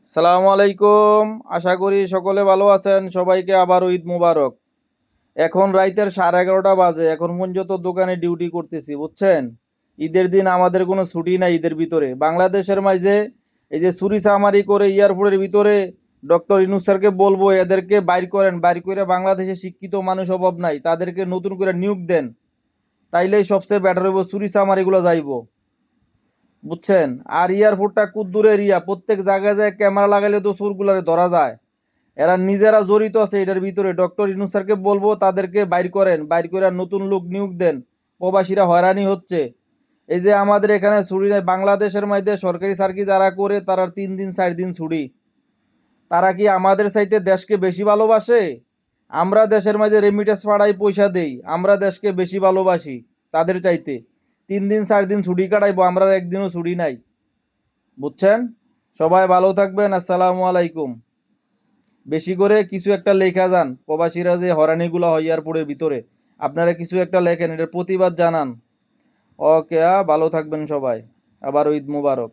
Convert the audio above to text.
সালামু আলাইকুম। আশা করি সকলে ভালো আছেন। সবাইকে আবার ঈদ মুবারক। এখন রাইতের 11:30 বাজে। এখন পর্যন্ত দোকানে ডিউটি করতেছি, বুঝছেন। ঈদের দিন আমাদের কোনো ছুটি নাই। ঈদের ভিতরে বাংলাদেশের মাঝে এই যে চুরি চামারি করে এয়ারপোর্টের ভিতরে ডক্টর ইউনূস স্যারকে বলবো এদেরকে বাইর করেন, বাইর করে বাংলাদেশে শিক্ষিত মানুষ অভাব নাই, তাদেরকে নতুন করে নিয়োগ দেন। তাইলেই সবচেয়ে বেটার হইব, চুরি চামারিগুলো যাইবো, বুঝছেন। আর এয়ারপোর্টটা কুদ্দুর এরিয়া, প্রত্যেক জায়গায় যায় ক্যামেরা লাগাইলে তো চোরগুলারে ধরা যায়। এরা নিজেরা জড়িত আছে এটার ভিতরে। ডক্টর ইউনূস স্যারকে বলবো তাদেরকে বাইর করেন, বাইর করে নতুন লোক নিয়োগ দেন। প্রবাসীরা হয়রানি হচ্ছে। এই যে আমাদের এখানে ছুটি নেই, বাংলাদেশের মধ্যে সরকারি চাকরি যারা করে তারা 3 দিন 4 দিন ছুটি। তারা কি আমাদের চাইতে দেশকে বেশি ভালোবাসে? আমরা দেশের মাঝে রেমিটেন্স পাঠাই, পয়সা দেই, আমরা দেশকে বেশি ভালোবাসি তাদের চাইতে। 3 দিন 4 দিন ছুটি কাটাইবো, আমরা একদিনও ছুটি নাই, বুঝছেন। সবাই ভালো থাকবেন। আসসালামু আলাইকুম। বেশি করে কিছু একটা লেখা যান, প্রবাসীরা যে হয়রানিগুলো হয় এয়ারপোর্টের ভিতরে, আপনারা কিছু একটা লেখেন, এটার প্রতিবাদ জানান। ওকে, ভালো থাকবেন সবাই। আবার ঈদ মুবারক।